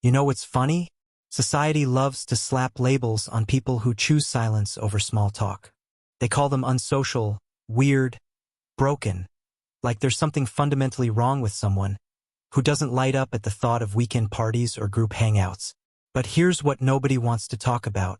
You know what's funny? Society loves to slap labels on people who choose silence over small talk. They call them unsocial, weird, broken, like there's something fundamentally wrong with someone who doesn't light up at the thought of weekend parties or group hangouts. But here's what nobody wants to talk about.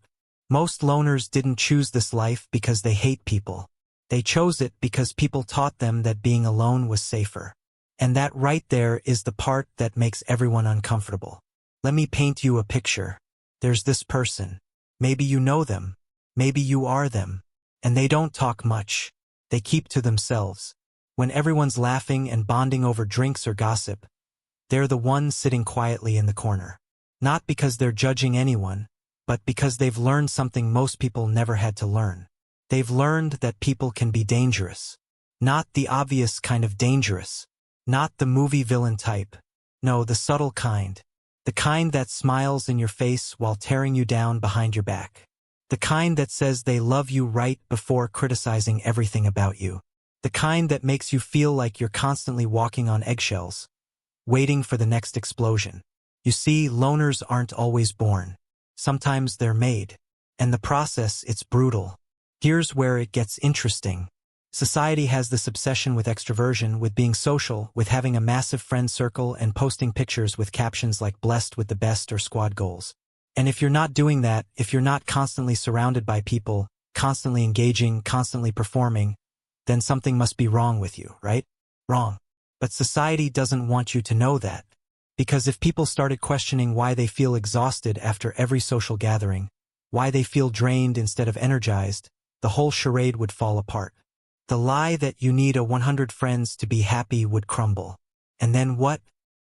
Most loners didn't choose this life because they hate people. They chose it because people taught them that being alone was safer. And that right there is the part that makes everyone uncomfortable. Let me paint you a picture. There's this person. Maybe you know them. Maybe you are them. And they don't talk much. They keep to themselves. When everyone's laughing and bonding over drinks or gossip, they're the ones sitting quietly in the corner. Not because they're judging anyone, but because they've learned something most people never had to learn. They've learned that people can be dangerous. Not the obvious kind of dangerous. Not the movie villain type. No, the subtle kind. The kind that smiles in your face while tearing you down behind your back. The kind that says they love you right before criticizing everything about you. The kind that makes you feel like you're constantly walking on eggshells, waiting for the next explosion. You see, loners aren't always born. Sometimes they're made. And the process, it's brutal. Here's where it gets interesting. Society has this obsession with extroversion, with being social, with having a massive friend circle and posting pictures with captions like blessed with the best or squad goals. And if you're not doing that, if you're not constantly surrounded by people, constantly engaging, constantly performing, then something must be wrong with you, right? Wrong. But society doesn't want you to know that. Because if people started questioning why they feel exhausted after every social gathering, why they feel drained instead of energized, the whole charade would fall apart. The lie that you need 100 friends to be happy would crumble. And then what?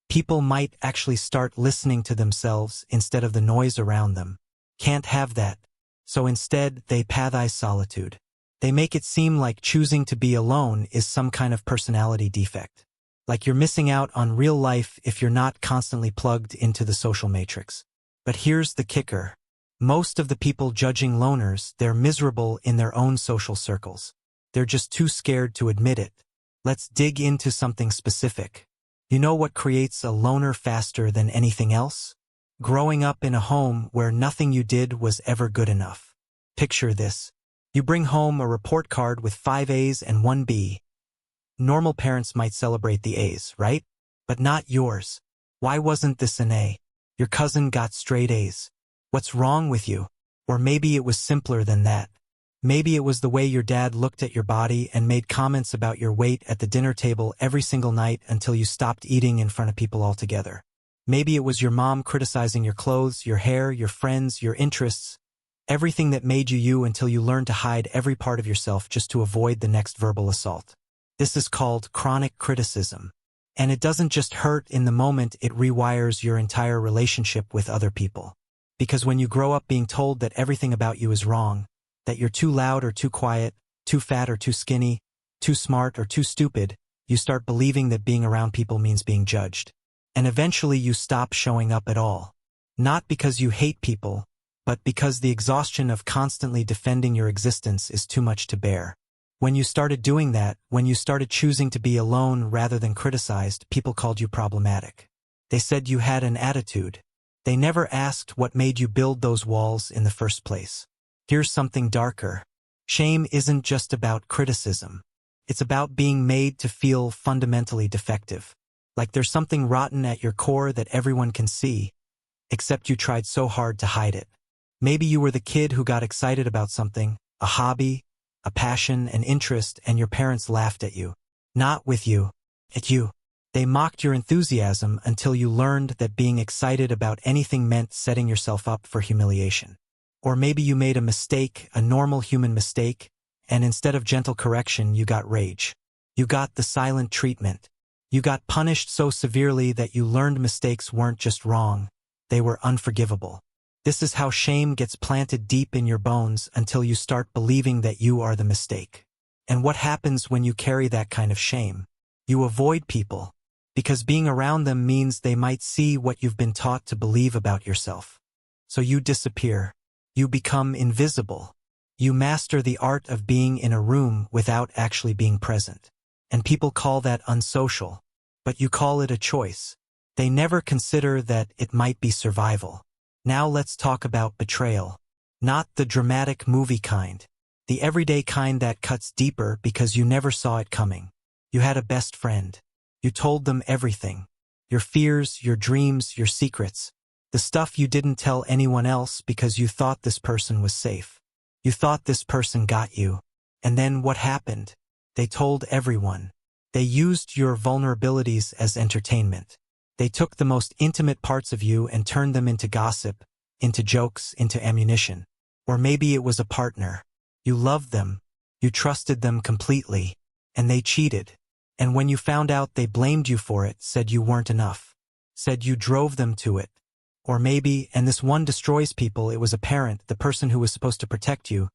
People might actually start listening to themselves instead of the noise around them. Can't have that. So instead, they pathologize solitude. They make it seem like choosing to be alone is some kind of personality defect. Like you're missing out on real life if you're not constantly plugged into the social matrix. But here's the kicker. Most of the people judging loners, they're miserable in their own social circles. They're just too scared to admit it. Let's dig into something specific. You know what creates a loner faster than anything else? Growing up in a home where nothing you did was ever good enough. Picture this. You bring home a report card with 5 A's and 1 B. Normal parents might celebrate the A's, right? But not yours. Why wasn't this an A? Your cousin got straight A's. What's wrong with you? Or maybe it was simpler than that. Maybe it was the way your dad looked at your body and made comments about your weight at the dinner table every single night until you stopped eating in front of people altogether. Maybe it was your mom criticizing your clothes, your hair, your friends, your interests, everything that made you you until you learned to hide every part of yourself just to avoid the next verbal assault. This is called chronic criticism. And it doesn't just hurt in the moment, it rewires your entire relationship with other people. Because when you grow up being told that everything about you is wrong, that you're too loud or too quiet, too fat or too skinny, too smart or too stupid, you start believing that being around people means being judged. And eventually you stop showing up at all. Not because you hate people, but because the exhaustion of constantly defending your existence is too much to bear. When you started doing that, when you started choosing to be alone rather than criticized, people called you problematic. They said you had an attitude. They never asked what made you build those walls in the first place. Here's something darker. Shame isn't just about criticism. It's about being made to feel fundamentally defective. Like there's something rotten at your core that everyone can see, except you tried so hard to hide it. Maybe you were the kid who got excited about something, a hobby, a passion, an interest, and your parents laughed at you. Not with you, at you. They mocked your enthusiasm until you learned that being excited about anything meant setting yourself up for humiliation. Or maybe you made a mistake, a normal human mistake, and instead of gentle correction, you got rage. You got the silent treatment. You got punished so severely that you learned mistakes weren't just wrong, they were unforgivable. This is how shame gets planted deep in your bones until you start believing that you are the mistake. And what happens when you carry that kind of shame? You avoid people, because being around them means they might see what you've been taught to believe about yourself. So you disappear. You become invisible. You master the art of being in a room without actually being present. And people call that unsocial. But you call it a choice. They never consider that it might be survival. Now let's talk about betrayal. Not the dramatic movie kind. The everyday kind that cuts deeper because you never saw it coming. You had a best friend. You told them everything. Your fears, your dreams, your secrets. The stuff you didn't tell anyone else because you thought this person was safe. You thought this person got you. And then what happened? They told everyone. They used your vulnerabilities as entertainment. They took the most intimate parts of you and turned them into gossip, into jokes, into ammunition. Or maybe it was a partner. You loved them. You trusted them completely. And they cheated. And when you found out, they blamed you for it, said you weren't enough. Said you drove them to it. Or maybe, and this one destroys people, it was a parent, the person who was supposed to protect you,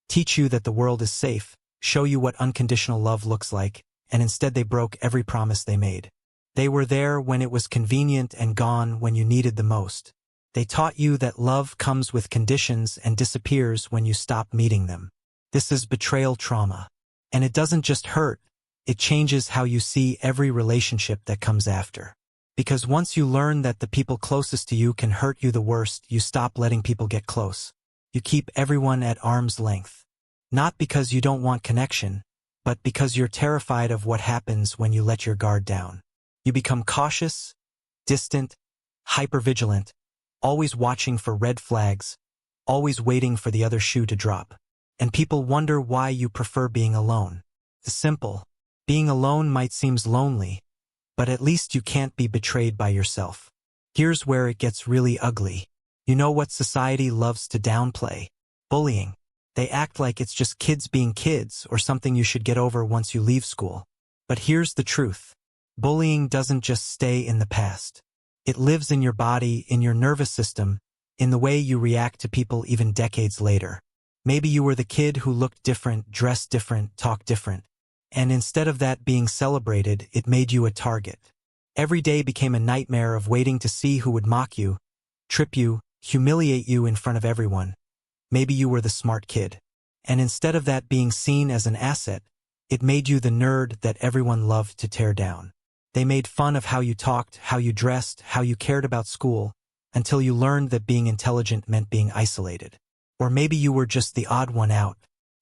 teach you that the world is safe, show you what unconditional love looks like, and instead they broke every promise they made. They were there when it was convenient and gone when you needed the most. They taught you that love comes with conditions and disappears when you stop meeting them. This is betrayal trauma. And it doesn't just hurt, it changes how you see every relationship that comes after. Because once you learn that the people closest to you can hurt you the worst, you stop letting people get close. You keep everyone at arm's length. Not because you don't want connection, but because you're terrified of what happens when you let your guard down. You become cautious, distant, hypervigilant, always watching for red flags, always waiting for the other shoe to drop. And people wonder why you prefer being alone. It's simple. Being alone might seem lonely, but at least you can't be betrayed by yourself. Here's where it gets really ugly. You know what society loves to downplay? Bullying. They act like it's just kids being kids or something you should get over once you leave school. But here's the truth. Bullying doesn't just stay in the past. It lives in your body, in your nervous system, in the way you react to people even decades later. Maybe you were the kid who looked different, dressed different, talked different. And instead of that being celebrated, it made you a target. Every day became a nightmare of waiting to see who would mock you, trip you, humiliate you in front of everyone. Maybe you were the smart kid. And instead of that being seen as an asset, it made you the nerd that everyone loved to tear down. They made fun of how you talked, how you dressed, how you cared about school, until you learned that being intelligent meant being isolated. Or maybe you were just the odd one out.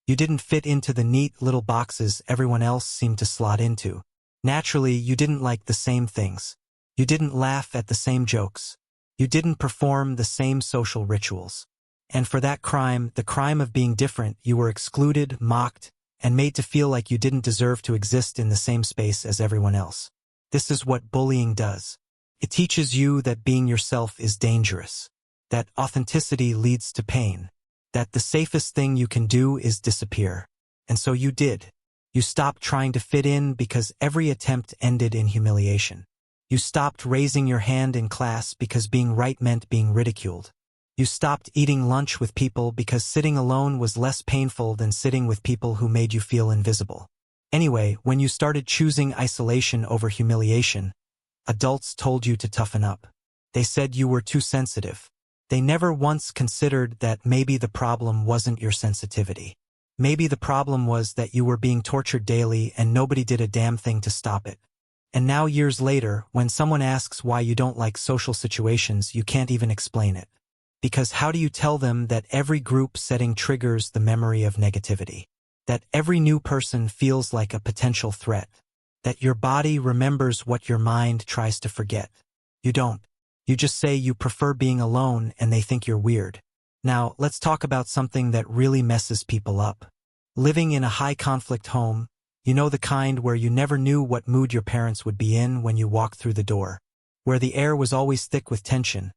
You didn't fit into the neat little boxes everyone else seemed to slot into. Naturally, you didn't like the same things. You didn't laugh at the same jokes. You didn't perform the same social rituals. And for that crime, the crime of being different, you were excluded, mocked, and made to feel like you didn't deserve to exist in the same space as everyone else. This is what bullying does. It teaches you that being yourself is dangerous, that authenticity leads to pain, that the safest thing you can do is disappear. And so you did. You stopped trying to fit in because every attempt ended in humiliation. You stopped raising your hand in class because being right meant being ridiculed. You stopped eating lunch with people because sitting alone was less painful than sitting with people who made you feel invisible. Anyway, when you started choosing isolation over humiliation, adults told you to toughen up. They said you were too sensitive. They never once considered that maybe the problem wasn't your sensitivity. Maybe the problem was that you were being tortured daily and nobody did a damn thing to stop it. And now years later, when someone asks why you don't like social situations, you can't even explain it. Because how do you tell them that every group setting triggers the memory of negativity? That every new person feels like a potential threat? That your body remembers what your mind tries to forget? You don't. You just say you prefer being alone and they think you're weird. Now, let's talk about something that really messes people up. Living in a high-conflict home, you know, the kind where you never knew what mood your parents would be in when you walked through the door. Where the air was always thick with tension.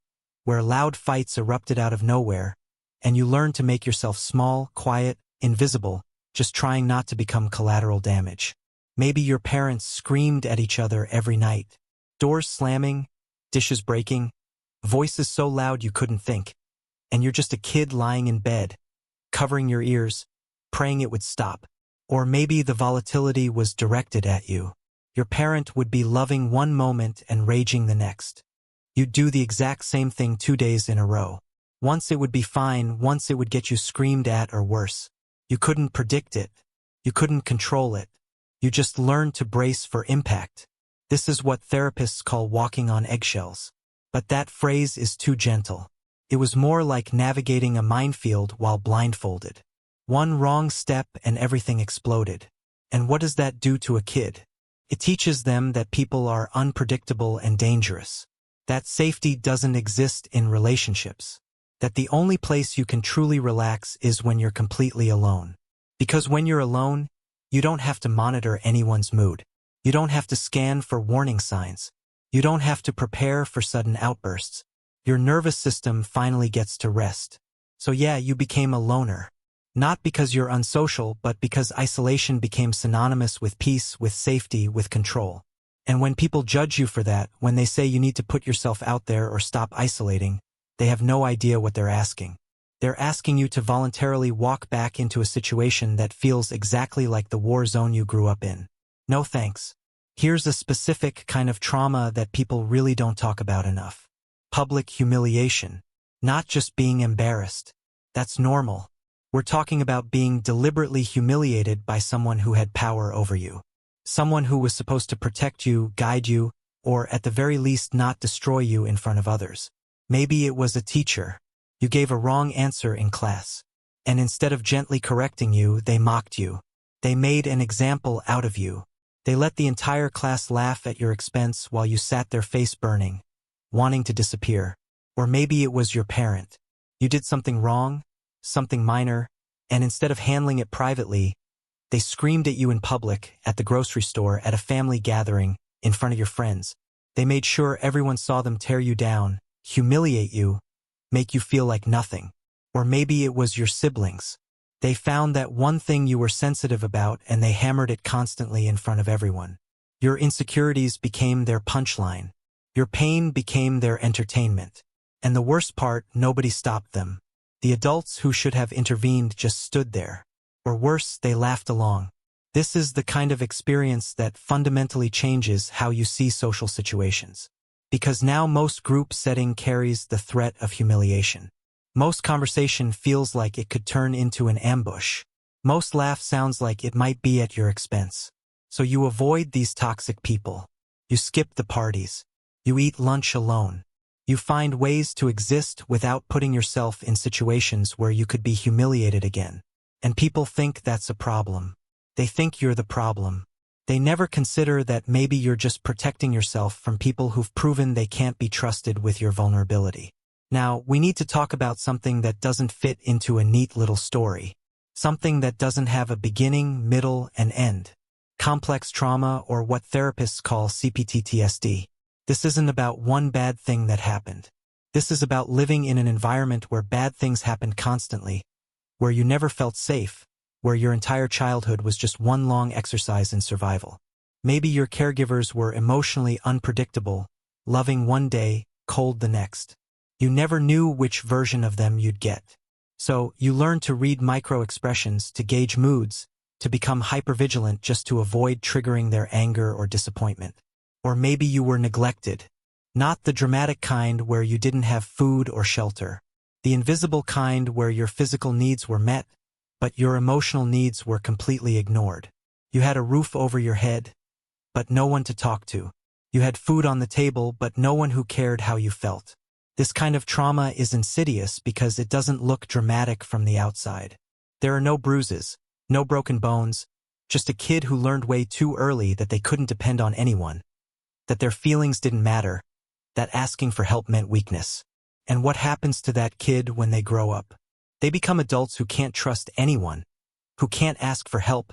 Where loud fights erupted out of nowhere, and you learned to make yourself small, quiet, invisible, just trying not to become collateral damage. Maybe your parents screamed at each other every night. Doors slamming, dishes breaking, voices so loud you couldn't think. And you're just a kid lying in bed, covering your ears, praying it would stop. Or maybe the volatility was directed at you. Your parent would be loving one moment and raging the next. You'd do the exact same thing 2 days in a row. Once it would be fine, once it would get you screamed at or worse. You couldn't predict it. You couldn't control it. You just learned to brace for impact. This is what therapists call walking on eggshells. But that phrase is too gentle. It was more like navigating a minefield while blindfolded. One wrong step and everything exploded. And what does that do to a kid? It teaches them that people are unpredictable and dangerous. That safety doesn't exist in relationships. That the only place you can truly relax is when you're completely alone. Because when you're alone, you don't have to monitor anyone's mood. You don't have to scan for warning signs. You don't have to prepare for sudden outbursts. Your nervous system finally gets to rest. So yeah, you became a loner. Not because you're unsocial, but because isolation became synonymous with peace, with safety, with control. And when people judge you for that, when they say you need to put yourself out there or stop isolating, they have no idea what they're asking. They're asking you to voluntarily walk back into a situation that feels exactly like the war zone you grew up in. No thanks. Here's a specific kind of trauma that people really don't talk about enough. Public humiliation. Not just being embarrassed. That's normal. We're talking about being deliberately humiliated by someone who had power over you. Someone who was supposed to protect you, guide you, or at the very least not destroy you in front of others. Maybe it was a teacher. You gave a wrong answer in class. And instead of gently correcting you, they mocked you. They made an example out of you. They let the entire class laugh at your expense while you sat there face burning, wanting to disappear. Or maybe it was your parent. You did something wrong, something minor, and instead of handling it privately, they screamed at you in public, at the grocery store, at a family gathering, in front of your friends. They made sure everyone saw them tear you down, humiliate you, make you feel like nothing. Or maybe it was your siblings. They found that one thing you were sensitive about and they hammered it constantly in front of everyone. Your insecurities became their punchline. Your pain became their entertainment. And the worst part, nobody stopped them. The adults who should have intervened just stood there. Or worse, they laughed along. This is the kind of experience that fundamentally changes how you see social situations. Because now most group setting carries the threat of humiliation. Most conversation feels like it could turn into an ambush. Most laugh sounds like it might be at your expense. So you avoid these toxic people. You skip the parties. You eat lunch alone. You find ways to exist without putting yourself in situations where you could be humiliated again. And people think that's a problem. They think you're the problem. They never consider that maybe you're just protecting yourself from people who've proven they can't be trusted with your vulnerability. Now, we need to talk about something that doesn't fit into a neat little story. Something that doesn't have a beginning, middle, and end. Complex trauma, or what therapists call CPTSD. This isn't about one bad thing that happened. This is about living in an environment where bad things happened constantly, where you never felt safe, where your entire childhood was just one long exercise in survival. Maybe your caregivers were emotionally unpredictable, loving one day, cold the next. You never knew which version of them you'd get. So, you learned to read micro-expressions, to gauge moods, to become hypervigilant just to avoid triggering their anger or disappointment. Or maybe you were neglected. Not the dramatic kind where you didn't have food or shelter. The invisible kind where your physical needs were met, but your emotional needs were completely ignored. You had a roof over your head, but no one to talk to. You had food on the table, but no one who cared how you felt. This kind of trauma is insidious because it doesn't look dramatic from the outside. There are no bruises, no broken bones, just a kid who learned way too early that they couldn't depend on anyone, that their feelings didn't matter, that asking for help meant weakness. And what happens to that kid when they grow up? They become adults who can't trust anyone, who can't ask for help,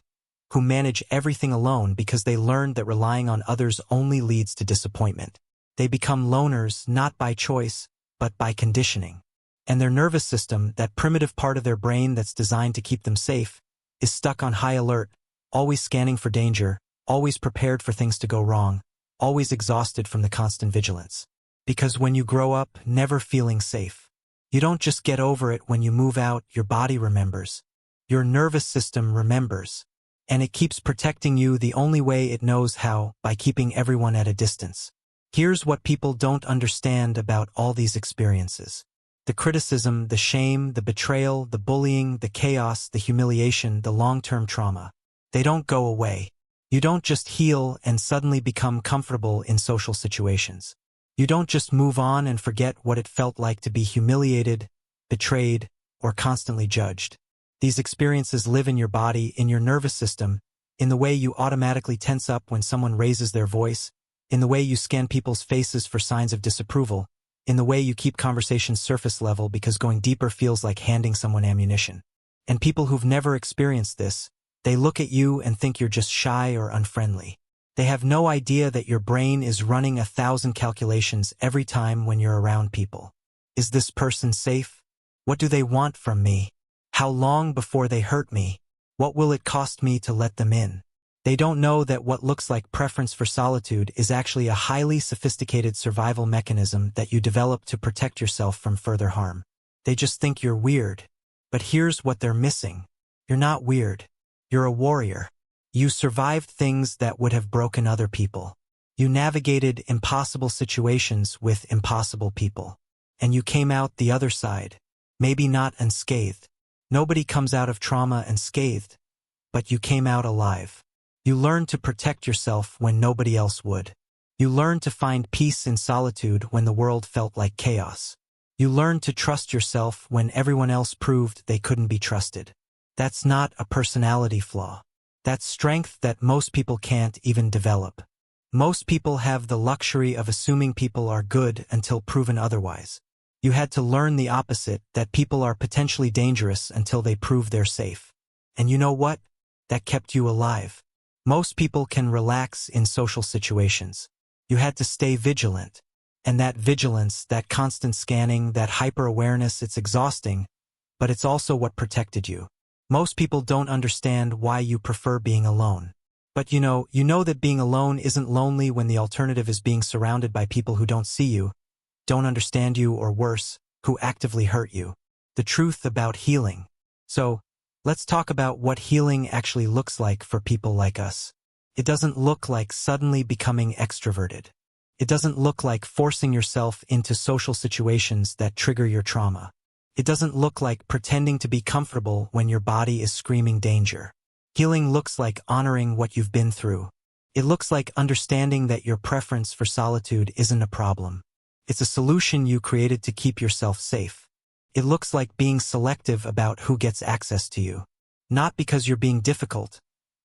who manage everything alone because they learned that relying on others only leads to disappointment. They become loners not by choice, but by conditioning. And their nervous system, that primitive part of their brain that's designed to keep them safe, is stuck on high alert, always scanning for danger, always prepared for things to go wrong, always exhausted from the constant vigilance. Because when you grow up never feeling safe, you don't just get over it when you move out, your body remembers. Your nervous system remembers. And it keeps protecting you the only way it knows how, by keeping everyone at a distance. Here's what people don't understand about all these experiences. The criticism, the shame, the betrayal, the bullying, the chaos, the humiliation, the long-term trauma. They don't go away. You don't just heal and suddenly become comfortable in social situations. You don't just move on and forget what it felt like to be humiliated, betrayed, or constantly judged. These experiences live in your body, in your nervous system, in the way you automatically tense up when someone raises their voice, in the way you scan people's faces for signs of disapproval, in the way you keep conversations surface level because going deeper feels like handing someone ammunition. And people who've never experienced this, they look at you and think you're just shy or unfriendly. They have no idea that your brain is running 1,000 calculations every time when you're around people. Is this person safe? What do they want from me? How long before they hurt me? What will it cost me to let them in? They don't know that what looks like preference for solitude is actually a highly sophisticated survival mechanism that you develop to protect yourself from further harm. They just think you're weird. But here's what they're missing. You're not weird. You're a warrior. You survived things that would have broken other people. You navigated impossible situations with impossible people. And you came out the other side. Maybe not unscathed. Nobody comes out of trauma unscathed. But you came out alive. You learned to protect yourself when nobody else would. You learned to find peace in solitude when the world felt like chaos. You learned to trust yourself when everyone else proved they couldn't be trusted. That's not a personality flaw. That's strength that most people can't even develop. Most people have the luxury of assuming people are good until proven otherwise. You had to learn the opposite, that people are potentially dangerous until they prove they're safe. And you know what? That kept you alive. Most people can relax in social situations. You had to stay vigilant. And that vigilance, that constant scanning, that hyper-awareness, it's exhausting, but it's also what protected you. Most people don't understand why you prefer being alone. But you know that being alone isn't lonely when the alternative is being surrounded by people who don't see you, don't understand you, or worse, who actively hurt you. The truth about healing. So, let's talk about what healing actually looks like for people like us. It doesn't look like suddenly becoming extroverted. It doesn't look like forcing yourself into social situations that trigger your trauma. It doesn't look like pretending to be comfortable when your body is screaming danger. Healing looks like honoring what you've been through. It looks like understanding that your preference for solitude isn't a problem. It's a solution you created to keep yourself safe. It looks like being selective about who gets access to you. Not because you're being difficult,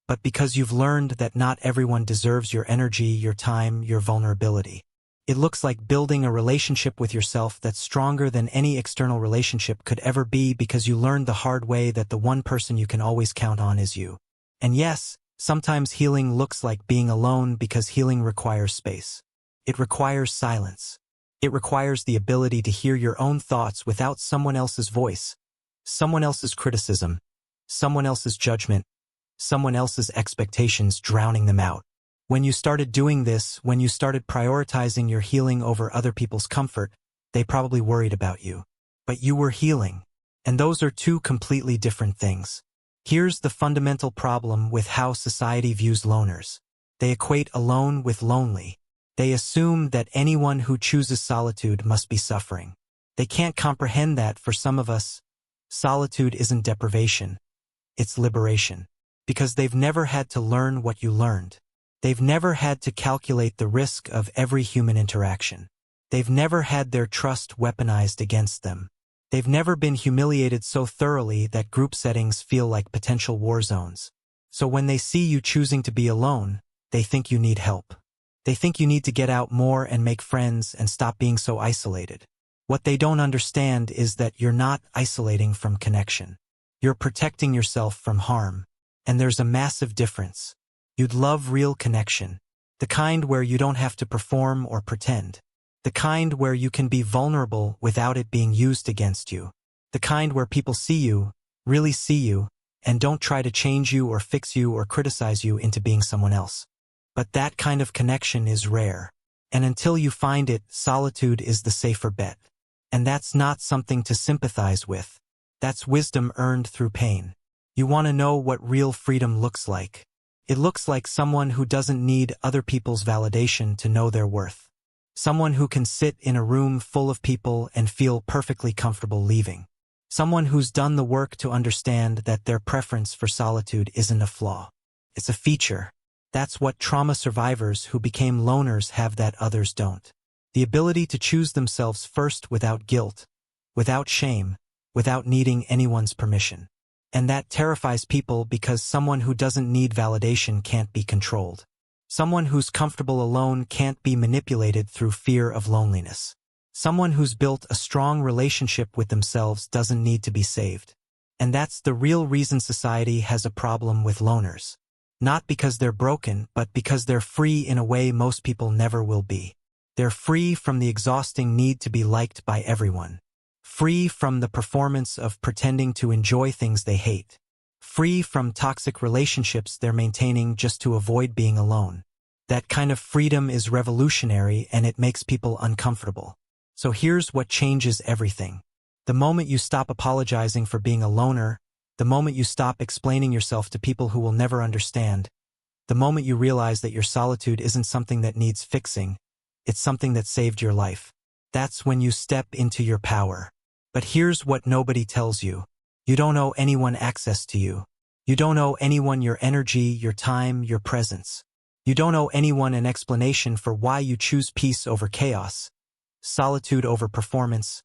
but because you've learned that not everyone deserves your energy, your time, your vulnerability. It looks like building a relationship with yourself that's stronger than any external relationship could ever be because you learned the hard way that the one person you can always count on is you. And yes, sometimes healing looks like being alone because healing requires space. It requires silence. It requires the ability to hear your own thoughts without someone else's voice, someone else's criticism, someone else's judgment, someone else's expectations drowning them out. When you started doing this, when you started prioritizing your healing over other people's comfort, they probably worried about you. But you were healing. And those are two completely different things. Here's the fundamental problem with how society views loners. They equate alone with lonely. They assume that anyone who chooses solitude must be suffering. They can't comprehend that for some of us, solitude isn't deprivation. It's liberation. Because they've never had to learn what you learned. They've never had to calculate the risk of every human interaction. They've never had their trust weaponized against them. They've never been humiliated so thoroughly that group settings feel like potential war zones. So when they see you choosing to be alone, they think you need help. They think you need to get out more and make friends and stop being so isolated. What they don't understand is that you're not isolating from connection. You're protecting yourself from harm. And there's a massive difference. You'd love real connection. The kind where you don't have to perform or pretend. The kind where you can be vulnerable without it being used against you. The kind where people see you, really see you, and don't try to change you or fix you or criticize you into being someone else. But that kind of connection is rare. And until you find it, solitude is the safer bet. And that's not something to sympathize with. That's wisdom earned through pain. You want to know what real freedom looks like. It looks like someone who doesn't need other people's validation to know their worth. Someone who can sit in a room full of people and feel perfectly comfortable leaving. Someone who's done the work to understand that their preference for solitude isn't a flaw. It's a feature. That's what trauma survivors who became loners have that others don't. The ability to choose themselves first without guilt, without shame, without needing anyone's permission. And that terrifies people because someone who doesn't need validation can't be controlled. Someone who's comfortable alone can't be manipulated through fear of loneliness. Someone who's built a strong relationship with themselves doesn't need to be saved. And that's the real reason society has a problem with loners. Not because they're broken, but because they're free in a way most people never will be. They're free from the exhausting need to be liked by everyone. Free from the performance of pretending to enjoy things they hate. Free from toxic relationships they're maintaining just to avoid being alone. That kind of freedom is revolutionary and it makes people uncomfortable. So here's what changes everything. The moment you stop apologizing for being a loner, the moment you stop explaining yourself to people who will never understand, the moment you realize that your solitude isn't something that needs fixing, it's something that saved your life. That's when you step into your power. But here's what nobody tells you. You don't owe anyone access to you. You don't owe anyone your energy, your time, your presence. You don't owe anyone an explanation for why you choose peace over chaos, solitude over performance,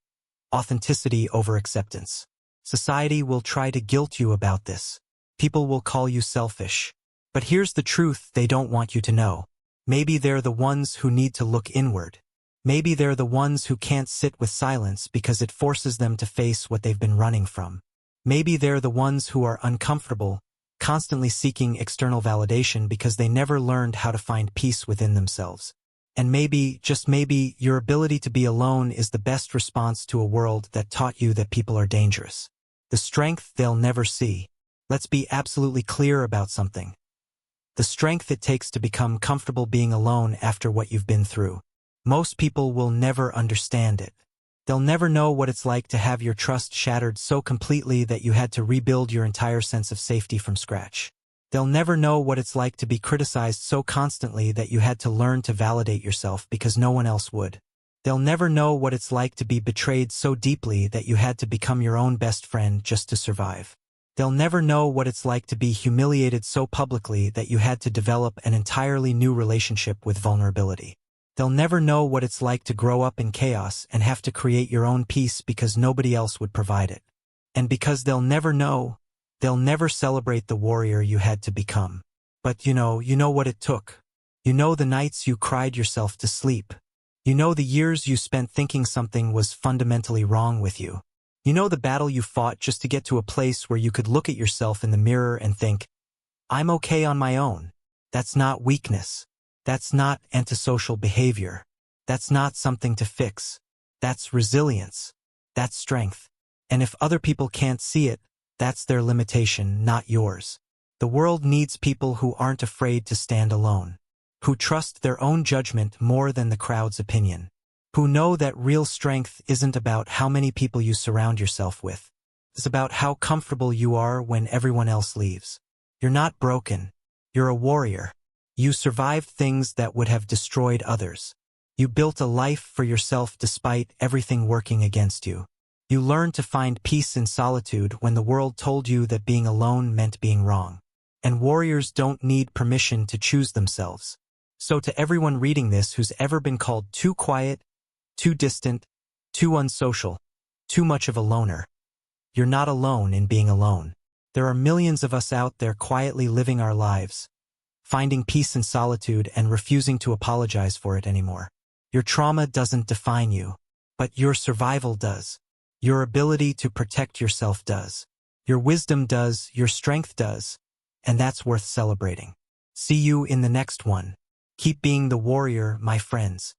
authenticity over acceptance. Society will try to guilt you about this. People will call you selfish. But here's the truth they don't want you to know. Maybe they're the ones who need to look inward. Maybe they're the ones who can't sit with silence because it forces them to face what they've been running from. Maybe they're the ones who are uncomfortable, constantly seeking external validation because they never learned how to find peace within themselves. And maybe, just maybe, your ability to be alone is the best response to a world that taught you that people are dangerous. The strength they'll never see. Let's be absolutely clear about something. The strength it takes to become comfortable being alone after what you've been through. Most people will never understand it. They'll never know what it's like to have your trust shattered so completely that you had to rebuild your entire sense of safety from scratch. They'll never know what it's like to be criticized so constantly that you had to learn to validate yourself because no one else would. They'll never know what it's like to be betrayed so deeply that you had to become your own best friend just to survive. They'll never know what it's like to be humiliated so publicly that you had to develop an entirely new relationship with vulnerability. They'll never know what it's like to grow up in chaos and have to create your own peace because nobody else would provide it. And because they'll never know, they'll never celebrate the warrior you had to become. But you know what it took. You know the nights you cried yourself to sleep. You know the years you spent thinking something was fundamentally wrong with you. You know the battle you fought just to get to a place where you could look at yourself in the mirror and think, I'm okay on my own. That's not weakness. That's not antisocial behavior. That's not something to fix. That's resilience. That's strength. And if other people can't see it, that's their limitation, not yours. The world needs people who aren't afraid to stand alone, who trust their own judgment more than the crowd's opinion, who know that real strength isn't about how many people you surround yourself with. It's about how comfortable you are when everyone else leaves. You're not broken. You're a warrior. You survived things that would have destroyed others. You built a life for yourself despite everything working against you. You learned to find peace in solitude when the world told you that being alone meant being wrong. And warriors don't need permission to choose themselves. So to everyone reading this who's ever been called too quiet, too distant, too unsocial, too much of a loner, you're not alone in being alone. There are millions of us out there quietly living our lives, finding peace in solitude and refusing to apologize for it anymore. Your trauma doesn't define you, but your survival does. Your ability to protect yourself does. Your wisdom does, your strength does, and that's worth celebrating. See you in the next one. Keep being the warrior, my friends.